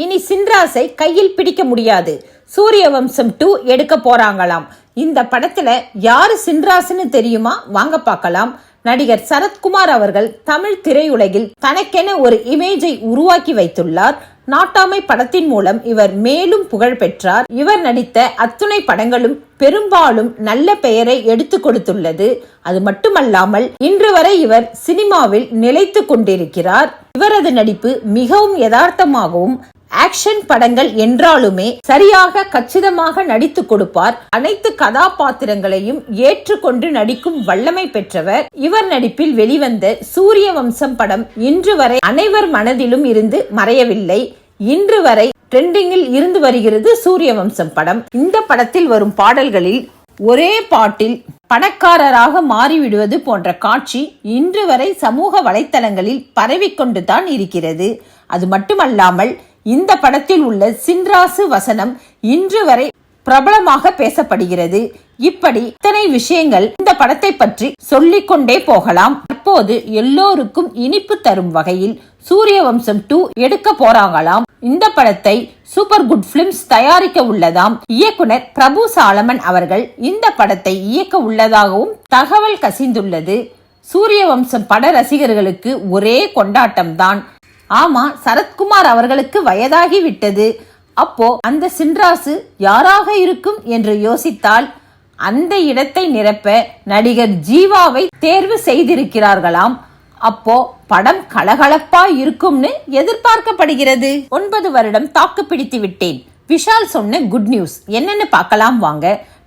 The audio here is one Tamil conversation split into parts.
இனி சின்ராஸை கையில் பிடிக்க முடியாது. சூரியவம்சம் 2 எடுக்க போறாங்களாம். இந்த படத்துல யாரு சின்ராஸ்னு தெரியுமா? வாங்க பார்க்கலாம். நடிகர் சரத்குமார் அவர்கள் தமிழ் திரையுலகில் தனக்கென ஒரு இமேஜை உருவாக்கி வைத்துள்ளார். நாட்டாமை படத்தின் மூலம் இவர் மேலும் புகழ் பெற்றார். இவர் நடித்த அத்துணை படங்களும் பெரும்பாலும் நல்ல பெயரை எடுத்து கொடுத்துள்ளது. அது மட்டுமல்லாமல் இன்று வரை இவர் சினிமாவில் நிலைத்து கொண்டிருக்கிறார். இவரது நடிப்பு மிகவும் யதார்த்தமாகவும் ஆக்ஷன் படங்கள் என்றாலுமே சரியாக கச்சிதமாக நடித்து கொடுப்பார். அனைத்து கதாபாத்திரங்களையும் ஏற்றுக்கொண்டு நடிக்கும் வல்லமை பெற்றவர். இவர் நடிப்பில் வெளிவந்த சூரியவம்சம் படம் இன்று வரை அனைவர் மனதிலும் இருந்து மறையவில்லை. இன்று வரை ட்ரெண்டிங்கில் இருந்து வருகிறது சூரியவம்சம் படம். இந்த படத்தில் வரும் பாடல்களில் ஒரே பாட்டில் பணக்காரராக மாறிவிடுவது போன்ற காட்சி இன்று வரை சமூக வலைத்தளங்களில் பரவிக்கொண்டுதான் இருக்கிறது. அது மட்டுமல்லாமல் இந்த படத்தில் உள்ள சின்ராசு வசனம் இன்று வரை பிரபலமாக பேசப்படுகிறது. இப்படி இத்தனை விஷயங்கள் இந்த படத்தை பற்றி சொல்லிக் கொண்டே போகலாம். தற்போது எல்லோருக்கும் இனிப்பு தரும் வகையில் சூரியவம்சம் 2 எடுக்க போறாங்களாம். இந்த படத்தை சூப்பர் குட் பிலிம்ஸ் தயாரிக்க உள்ளதாம். இயக்குனர் பிரபு சாலமன் அவர்கள் இந்த படத்தை இயக்க உள்ளதாகவும் தகவல் கசிந்துள்ளது. சூரியவம்சம் பட ரசிகர்களுக்கு ஒரே கொண்டாட்டம் தான். ஆமா, சரத்குமார் அவர்களுக்கு வயதாகி விட்டது. அப்போ அந்த சின்ராசு யாராக இருக்கும் என்று யோசித்தால் அந்த இடத்தை நிரப்ப நடிகர் ஜீவாவை தேர்வு செய்திருக்கிறார்களாம். அப்போ படம் கலகலப்பா இருக்கும்னு எதிர்பார்க்கப்படுகிறது. 9 வருடம் தாக்கு பிடித்து விட்டேன். விஷால் சொன்ன குட் நியூஸ் என்னன்னு பார்க்கலாம் வாங்க.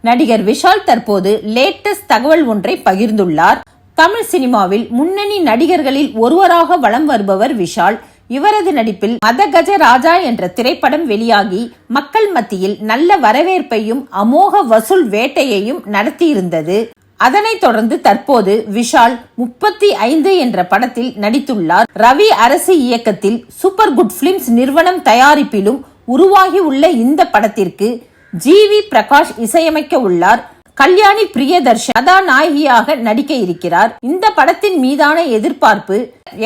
நடிகர் விஷால் தற்போது லேட்டஸ்ட் தகவல் ஒன்றை பகிர்ந்துள்ளார். தமிழ் சினிமாவில் முன்னணி நடிகர்களில் ஒருவராக வலம் வருபவர் விஷால். இவரது நடிப்பில் மதகஜ ராஜா என்ற திரைப்படம் வெளியாகி மக்கள் மத்தியில் நல்ல வரவேற்பையும் அமோக வசூல் வேட்டையையும் நடத்தியிருந்தது. அதனைத் தொடர்ந்து தற்போது விஷால் 35 என்ற படத்தில் நடித்துள்ளார். ரவி அரசு இயக்கத்தில் சூப்பர் குட் பிலிம்ஸ் நிறுவனம் தயாரிப்பிலும் உருவாகி உள்ள இந்த படத்திற்கு ஜிவி பிரகாஷ் இசையமைக்க உள்ளார். கல்யாணி பிரியதர்ஷன் கதாநாயகியாக நடிக்க இருக்கிறார். இந்த படத்தின் மீதான எதிர்பார்ப்பு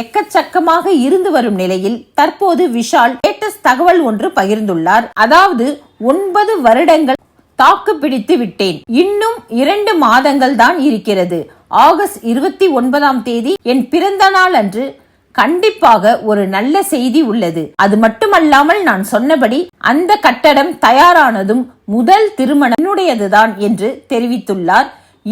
எக்கச்சக்கமாக இருந்து வரும் நிலையில் தற்போது விஷால் லேட்டஸ்ட் தகவல் ஒன்று பகிர்ந்துள்ளார். அதாவது 9 வருடங்கள் தாக்கு பிடித்து விட்டேன். இன்னும் 2 மாதங்கள் தான் இருக்கிறது. ஆகஸ்ட் 29ஆம் தேதி என் பிறந்த நாள் அன்று கண்டிப்பாக ஒரு நல்ல செய்தி உள்ளது. அது மட்டுமல்லாமல் நான் சொன்னபடி அந்த கட்டடம் தயாரானதும் முதல் திருமணம் என்னுடையதுதான் என்று தெரிவித்துள்ளார்.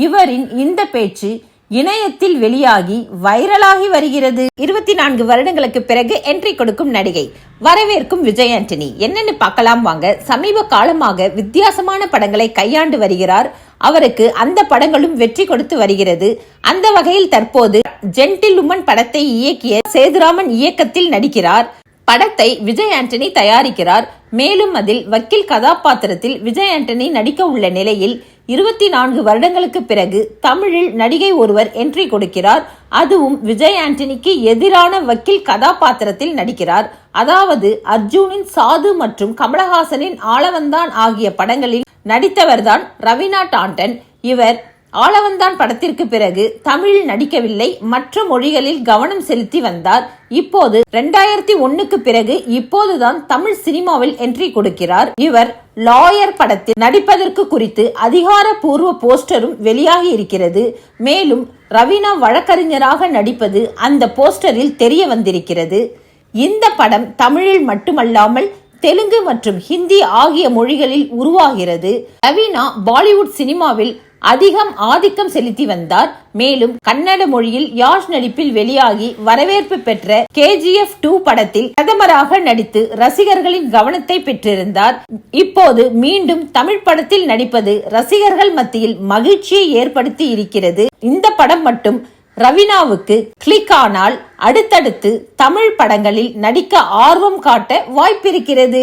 இவரின் இந்த பேச்சு இணையத்தில் வெளியாகி வைரலாகி வருகிறது. 24 வருடங்களுக்கு பிறகு என்ட்ரி கொடுக்கும் நடிகை வரவேற்கும் விஜய் ஆண்டனி என்னன்னு பார்க்கலாம் வாங்க. சமீப காலமாக வித்தியாசமான படங்களை கையாண்டு வருகிறார். அவருக்கு அந்த படங்களும் வெற்றி கொடுத்து வருகிறது. அந்த வகையில் தற்போது ஜென்டில் உமன் படத்தை இயக்கிய சேதுராமன் இயக்கத்தில் நடிக்கிறார். படத்தை விஜய் ஆண்டனி தயாரிக்கிறார். மேலும் அதில் வக்கீல் கதாபாத்திரத்தில் விஜய் ஆண்டனி நடிக்க உள்ள நிலையில் 24 வருடங்களுக்கு பிறகு தமிழில் நடிகை ஒருவர் என்ட்ரி கொடுக்கிறார். அதுவும் விஜய் ஆண்டனிக்கு எதிரான வக்கீல் கதாபாத்திரத்தில் நடிக்கிறார். அதாவது அர்ஜுனின் சாது மற்றும் கமலஹாசனின் ஆளவந்தான் ஆகிய படங்களில் நடித்தவர்தான் ரவீனா டாண்டன். இவர் ஆளவந்தான் படத்திற்கு பிறகு தமிழில் நடிக்கவில்லை, மற்ற மொழிகளில் கவனம் செலுத்தி வந்தார். இப்போது 2001க்கு பிறகு இப்போதுதான் தமிழ் சினிமாவில் என்ட்ரி கொடுக்கிறார். இவர் லாயர் படத்தில் நடிப்பதற்கு குறித்து அதிகாரப்பூர்வ போஸ்டரும் வெளியாகி இருக்கிறது. மேலும் ரவீனா வழக்கறிஞராக நடிப்பது அந்த போஸ்டரில் தெரிய வந்திருக்கிறது. இந்த படம் தமிழில் மட்டுமல்லாமல் தெலுங்கு மற்றும் ஹிந்தி ஆகிய மொழிகளில் உருவாகிறது. ரவீனா பாலிவுட் சினிமாவில் அதிகம் ஆதிக்கம் செலுத்தி வந்தார். மேலும் கன்னட மொழியில் யாஷ் நடிப்பில் வெளியாகி வரவேற்பு பெற்ற KGF 2 படத்தில் பிரதமராக நடித்து ரசிகர்களின் கவனத்தை பெற்றிருந்தார். இப்போது மீண்டும் தமிழ் படத்தில் நடிப்பது ரசிகர்கள் மத்தியில் மகிழ்ச்சியை ஏற்படுத்தி இருக்கிறது. இந்த படம் மட்டும் ரவீனாவுக்கு கிளிக் ஆனால் அடுத்தடுத்து தமிழ் படங்களில் நடிக்க ஆர்வம் காட்ட வாய்ப்பிருக்கிறது.